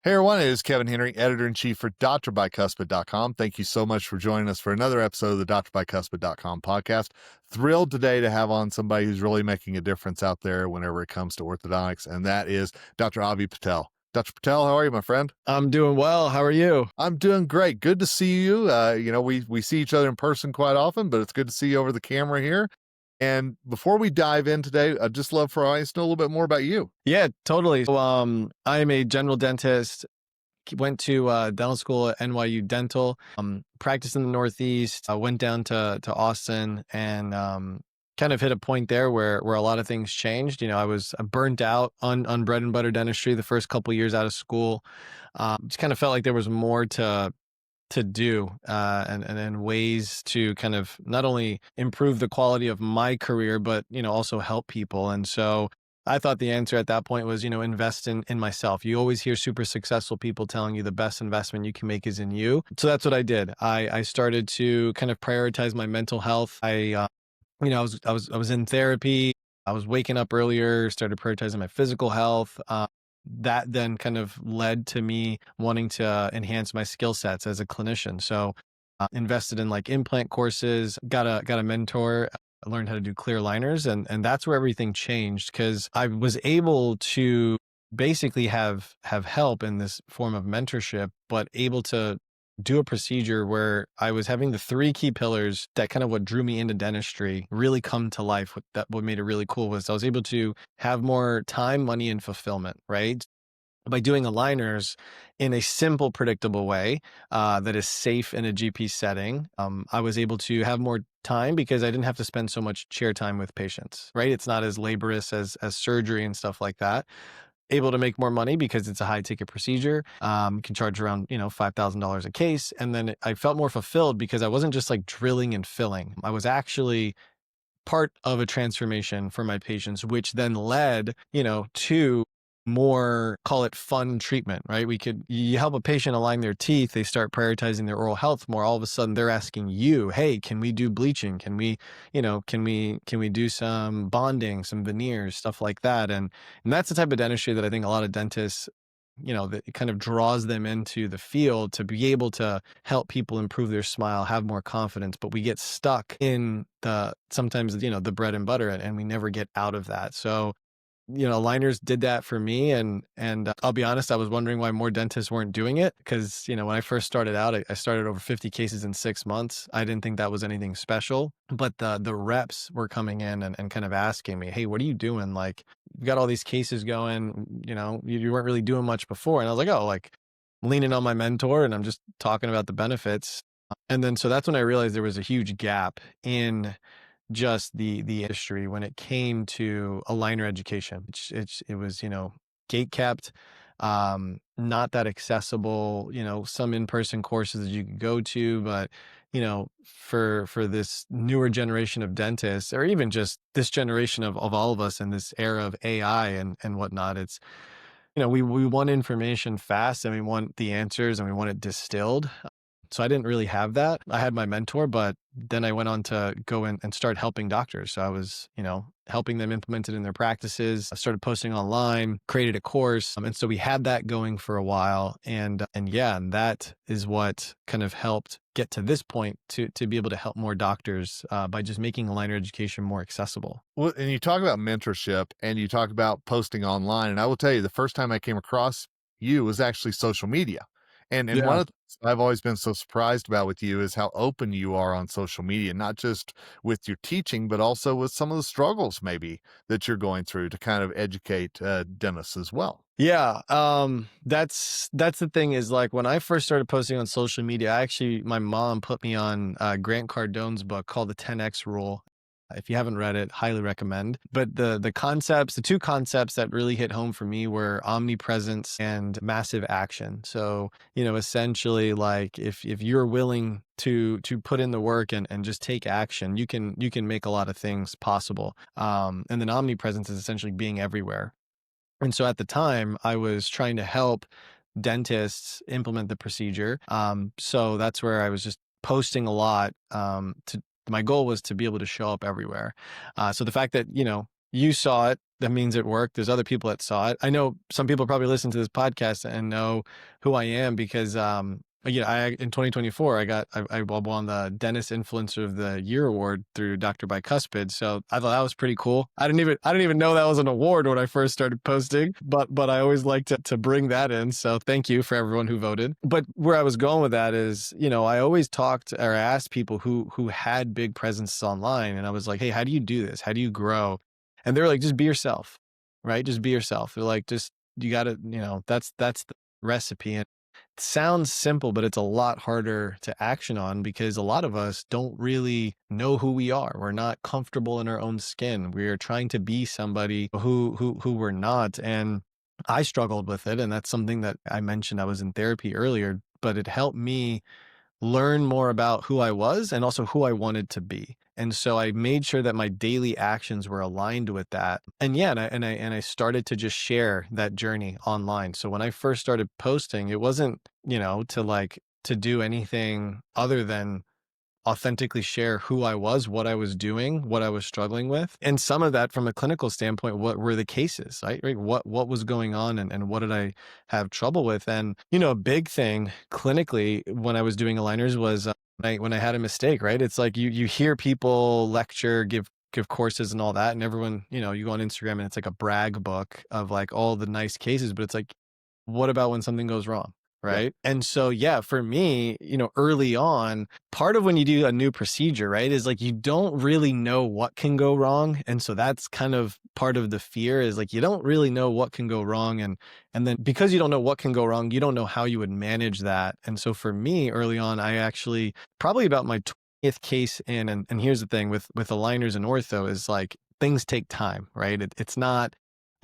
Hey everyone, it is Kevin Henry, editor-in-chief for drbicuspid.com. Thank you so much for joining us for another episode of the drbicuspid.com podcast. Thrilled today to have on somebody who's really making a difference out there whenever it comes to orthodontics, and that is Dr. Avi Patel. Dr. Patel, how are you, my friend? I'm doing well. How are you? I'm doing great. Good to see you. We see each other in person quite often, but it's good to see you over the camera here. And before we dive in today, I'd just love for our audience to know a little bit more about you. Yeah, totally. So, I'm a general dentist. Went to dental school at NYU Dental. Practiced in the Northeast. I went down to Austin and kind of hit a point there where a lot of things changed. I was burnt out on bread and butter dentistry the first couple years out of school. Just kind of felt like there was more to do and ways to kind of not only improve the quality of my career, but, also help people. And so I thought the answer at that point was, invest in myself. You always hear super successful people telling you the best investment you can make is in you. So that's what I did. I started to kind of prioritize my mental health. I was in therapy. I was waking up earlier, started prioritizing my physical health. That then kind of led to me wanting to enhance my skill sets as a clinician. So invested in like implant courses, got a mentor. I learned how to do clear liners, and that's where everything changed, because I was able to basically have help in this form of mentorship, but able to do a procedure where I was having the three key pillars that kind of what drew me into dentistry really come to life. What made it really cool was I was able to have more time, money, and fulfillment, right? By doing aligners in a simple, predictable way that is safe in a GP setting. I was able to have more time because I didn't have to spend so much chair time with patients, right? It's not as laborious as surgery and stuff like that. Able to make more money because it's a high ticket procedure. Can charge around, $5,000 a case. And then I felt more fulfilled because I wasn't just like drilling and filling. I was actually part of a transformation for my patients, which then led, to more, call it fun treatment, right? You help a patient align their teeth, they start prioritizing their oral health more. All of a sudden they're asking you, hey, can we do bleaching? Can we do some bonding, some veneers, stuff like that? And that's the type of dentistry that I think a lot of dentists, that it kind of draws them into the field to be able to help people improve their smile, have more confidence. But we get stuck in sometimes, the bread and butter, and we never get out of that. So, aligners did that for me. And I'll be honest, I was wondering why more dentists weren't doing it. Because, when I first started out, I started over 50 cases in 6 months. I didn't think that was anything special, but the reps were coming in and kind of asking me, hey, what are you doing? Like, you've got all these cases going, you weren't really doing much before. And I was like, oh, like leaning on my mentor, and I'm just talking about the benefits. And then, so that's when I realized there was a huge gap in just the industry when it came to aligner education. It was, gate kept, not that accessible, some in-person courses that you could go to, but, for this newer generation of dentists, or even just this generation of all of us in this era of AI and whatnot, it's, we want information fast, and we want the answers, and we want it distilled. So I didn't really have that. I had my mentor, but then I went on to go in and start helping doctors. So I was, helping them implement it in their practices. I started posting online, created a course. And so we had that going for a while. And that is what kind of helped get to this point to be able to help more doctors by just making aligner education more accessible. Well, and you talk about mentorship and you talk about posting online. And I will tell you, the first time I came across you was actually social media. And one Yeah. of the things I've always been so surprised about with you is how open you are on social media, not just with your teaching, but also with some of the struggles maybe that you're going through to kind of educate dentists as well. Yeah. That's the thing, is like when I first started posting on social media, my mom put me on Grant Cardone's book called The 10X Rule. If you haven't read it, highly recommend. But the two concepts that really hit home for me were omnipresence and massive action. So, essentially, like if you're willing to put in the work and just take action, you can make a lot of things possible. And then omnipresence is essentially being everywhere. And so at the time, I was trying to help dentists implement the procedure. So that's where I was just posting a lot. My goal was to be able to show up everywhere. So the fact that, you saw it. That means it worked. There's other people that saw it. I know some people probably listen to this podcast and know who I am because, in 2024, I won the Dentist Influencer of the Year award through Dr. Bicuspid. So I thought that was pretty cool. I didn't even know that was an award when I first started posting, but I always like to bring that in. So thank you for everyone who voted. But where I was going with that is, I always talked or asked people who had big presences online, and I was like, hey, how do you do this? How do you grow? And they're like, just be yourself, right? Just be yourself. They're like, you gotta, that's the recipe. And it sounds simple, but it's a lot harder to action on because a lot of us don't really know who we are. We're not comfortable in our own skin. We're trying to be somebody who we're not. And I struggled with it. And that's something that I mentioned. I was in therapy earlier, but it helped me learn more about who I was and also who I wanted to be. And so I made sure that my daily actions were aligned with that. And yeah, and I started to just share that journey online. So when I first started posting, it wasn't, to do anything other than authentically share who I was, what I was doing, what I was struggling with. And some of that from a clinical standpoint, what were the cases, right? What was going on and what did I have trouble with? And, a big thing clinically when I was doing aligners was when I had a mistake, right? It's like you hear people lecture, give courses and all that. And everyone, you go on Instagram and it's like a brag book of like all the nice cases, but it's like, what about when something goes wrong? Yeah. Right. And so, yeah, for me, early on, part of when you do a new procedure, right, is like you don't really know what can go wrong. And so that's kind of part of the fear is like you don't really know what can go wrong. And then because you don't know what can go wrong, you don't know how you would manage that. And so for me, early on, I actually probably about my 20th case in, and here's the thing with aligners and ortho is like things take time, right? It's not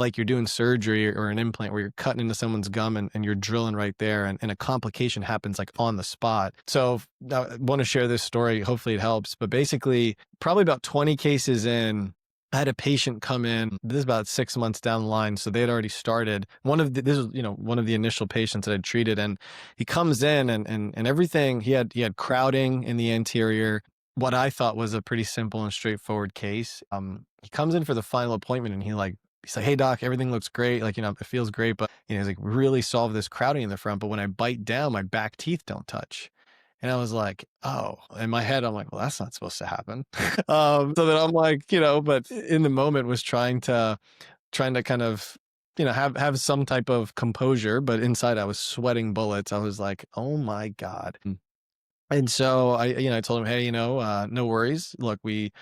like you're doing surgery or an implant where you're cutting into someone's gum and you're drilling right there and a complication happens like on the spot. So I want to share this story. Hopefully it helps. But basically, probably about 20 cases in, I had a patient come in. This is about 6 months down the line. So they had already started. This was, one of the initial patients that I'd treated. And he comes in and everything, he had crowding in the anterior. What I thought was a pretty simple and straightforward case. He comes in for the final appointment and he's like, hey doc, everything looks great. Like, it feels great, but he's like, really solve this crowding in the front. But when I bite down, my back teeth don't touch. And I was like, oh, in my head, I'm like, well, that's not supposed to happen. So then I'm like, but in the moment was trying to kind of, have some type of composure, but inside I was sweating bullets. I was like, oh my God. And so I told him, hey, no worries. Look, we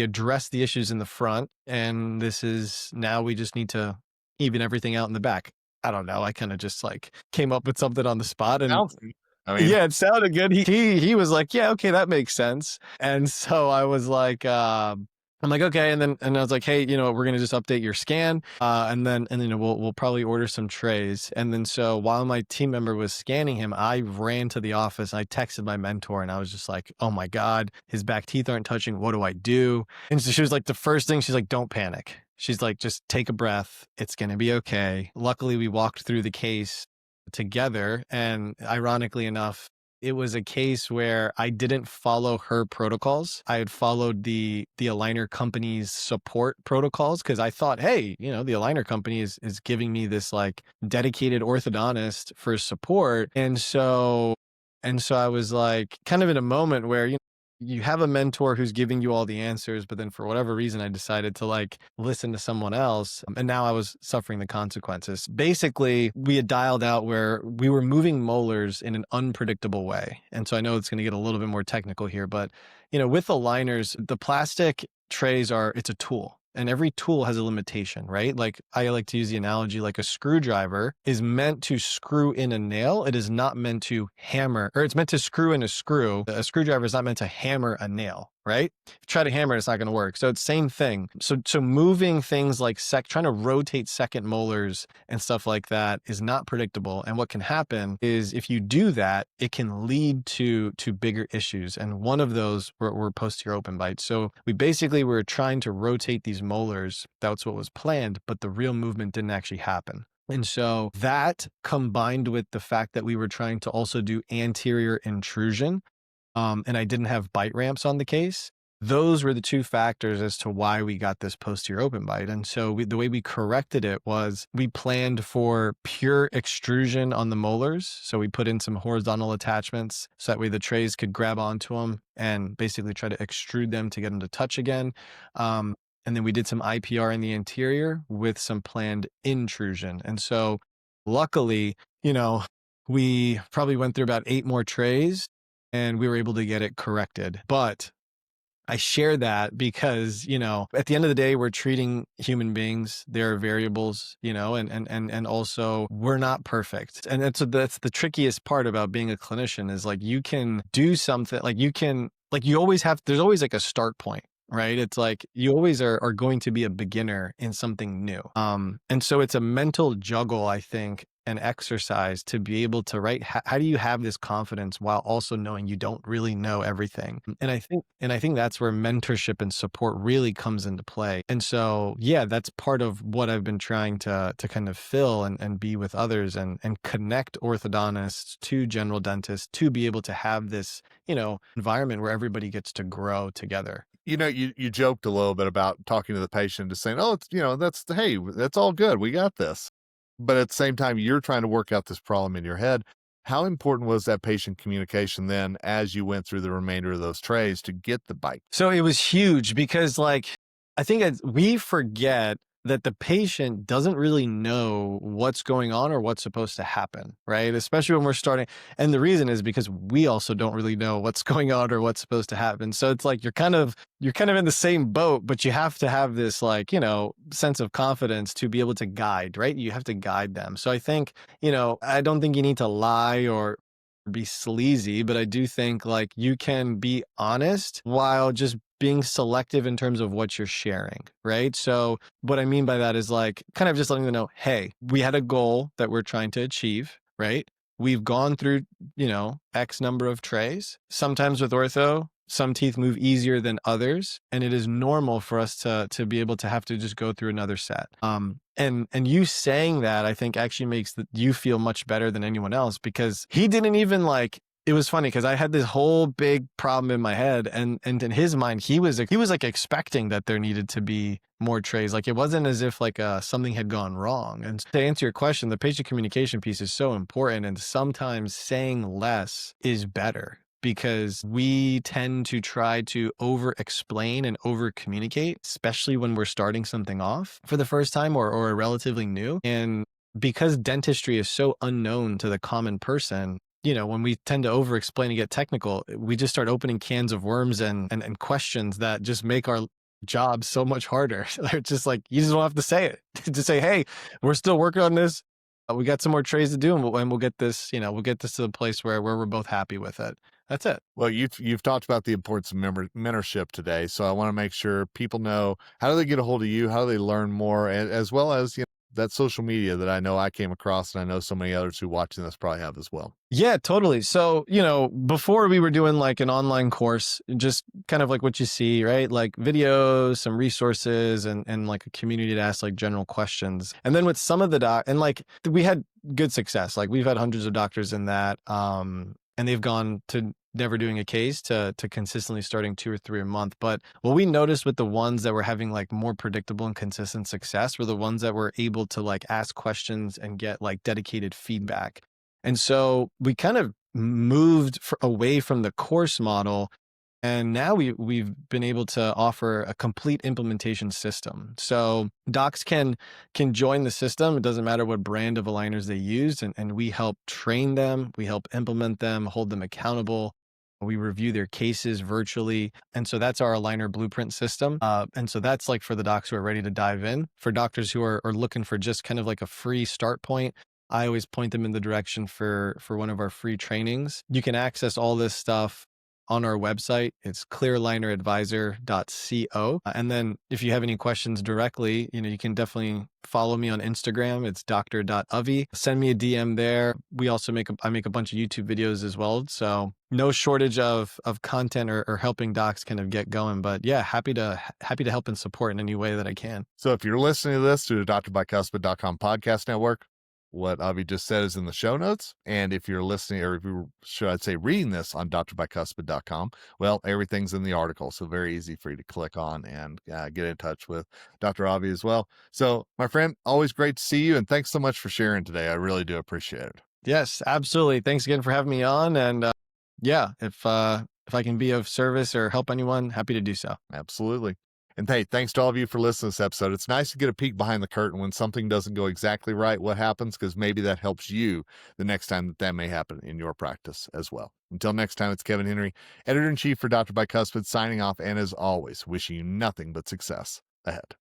address the issues in the front, and this is now we just need to even everything out in the back. I don't know. I kind of just like came up with something on the spot, and Sounds good. I mean, yeah, it sounded good. He was like, yeah, okay, that makes sense. And so I was like, I'm like, okay, and I was like, hey, we're gonna just update your scan, and then we'll probably order some trays. And then so while my team member was scanning him, I ran to the office. I texted my mentor, and I was just like, oh my God, his back teeth aren't touching. What do I do? And so she was like, the first thing, she's like, don't panic. She's like, just take a breath. It's gonna be okay. Luckily, we walked through the case together, and ironically enough, it was a case where I didn't follow her protocols. I had followed the aligner company's support protocols because I thought, hey, the aligner company is giving me this like dedicated orthodontist for support. And so I was like kind of in a moment where, you have a mentor who's giving you all the answers, but then for whatever reason, I decided to like listen to someone else. And now I was suffering the consequences. Basically, we had dialed out where we were moving molars in an unpredictable way. And so I know it's going to get a little bit more technical here, but with aligners, the plastic trays it's a tool. And every tool has a limitation, right? Like I like to use the analogy like a screwdriver is meant to screw in a nail. It is not meant to hammer, or it's meant to screw in a screw. A screwdriver is not meant to hammer a nail, right? If you try to hammer it, it's not going to work. So it's same thing. So moving things like trying to rotate second molars and stuff like that is not predictable. And what can happen is if you do that, it can lead to bigger issues. And one of those were posterior open bites. So we basically were trying to rotate these molars. That's what was planned, but the real movement didn't actually happen. And so that combined with the fact that we were trying to also do anterior intrusion, and I didn't have bite ramps on the case, those were the two factors as to why we got this posterior open bite. And so the way we corrected it was we planned for pure extrusion on the molars. So we put in some horizontal attachments so that way the trays could grab onto them and basically try to extrude them to get them to touch again. And then we did some IPR in the interior with some planned intrusion. And so luckily, we probably went through about 8 more trays and we were able to get it corrected. But I share that because, at the end of the day, we're treating human beings. There are variables, and also we're not perfect. And that's the trickiest part about being a clinician is like you can do something there's always like a start point. Right. It's like you always are going to be a beginner in something new. And so it's a mental juggle, I think, an exercise to be able to how do you have this confidence while also knowing you don't really know everything. And I think that's where mentorship and support really comes into play. And so that's part of what I've been trying to kind of fill and be with others and connect orthodontists to general dentists to be able to have this environment where everybody gets to grow together. You joked a little bit about talking to the patient, just saying, "Oh, it's hey, that's all good. We got this." But at the same time, you're trying to work out this problem in your head. How important was that patient communication then as you went through the remainder of those trays to get the bite? So it was huge because I think we forget that the patient doesn't really know what's going on or what's supposed to happen, right? Especially when we're starting. And the reason is because we also don't really know what's going on or what's supposed to happen. So it's like you're kind of in the same boat, but you have to have this sense of confidence to be able to guide, right? You have to guide them. So I think, I don't think you need to lie or be sleazy, but I do think you can be honest while just being selective in terms of what you're sharing, right? So what I mean by that is kind of just letting them know, hey, we had a goal that we're trying to achieve, right? We've gone through, X number of trays. Sometimes with ortho, some teeth move easier than others, and it is normal for us to be able to have to just go through another set. And you saying that, I think actually makes you feel much better than anyone else because he didn't even it was funny because I had this whole big problem in my head, and in his mind, he was expecting that there needed to be more trays. It wasn't as if something had gone wrong. And to answer your question, the patient communication piece is so important, and sometimes saying less is better because we tend to try to over explain and over communicate, especially when we're starting something off for the first time or relatively new. And because dentistry is so unknown to the common person, when we tend to over explain and get technical, we just start opening cans of worms and questions that just make our job so much harder. They're just you just don't have to say it. Just say, hey, we're still working on this. We got some more trays to do, and we'll get this, we'll get this to the place where we're both happy with it. That's it. Well, you've talked about the importance of mentorship today, so I want to make sure people know, how do they get a hold of you? How do they learn more? And as well as that social media that I know I came across, and I know so many others who watching this probably have as well. Yeah, totally. So, before we were doing an online course, just kind of what you see, right? Videos, some resources, and a community to ask general questions. And then with some of the we had good success. We've had hundreds of doctors in that. And they've gone to never doing a case to consistently starting 2 or 3 a month. But what we noticed with the ones that were having more predictable and consistent success were the ones that were able to ask questions and get dedicated feedback. And so we kind of moved away from the course model. And now we've been able to offer a complete implementation system. So docs can join the system. It doesn't matter what brand of aligners they use. And we help train them. We help implement them, hold them accountable. We review their cases virtually. And so that's our aligner blueprint system. And so that's for the docs who are ready to dive in. For doctors who are looking for just kind of a free start point, I always point them in the direction for one of our free trainings. You can access all this stuff on our website. It's clearalineradvisor.co. And then if you have any questions directly, you can definitely follow me on Instagram. It's dr.avi. Send me a DM there. We also I make a bunch of YouTube videos as well. So no shortage of content or helping docs kind of get going. But yeah, happy to help and support in any way that I can. So if you're listening to this through the drbycuspid.com podcast network, What Avi just said is in the show notes. And if you're listening, or if you should I say reading this on drbycuspid.com, well, everything's in the article. So very easy for you to click on and get in touch with Dr. Avi as well. So, my friend, always great to see you. And thanks so much for sharing today. I really do appreciate it. Yes, absolutely. Thanks again for having me on. And yeah, if I can be of service or help anyone, happy to do so. Absolutely. And hey, thanks to all of you for listening to this episode. It's nice to get a peek behind the curtain when something doesn't go exactly right, what happens, because maybe that helps you the next time that may happen in your practice as well. Until next time, it's Kevin Henry, editor in chief for Dr. Bicuspid, signing off. And as always, wishing you nothing but success ahead.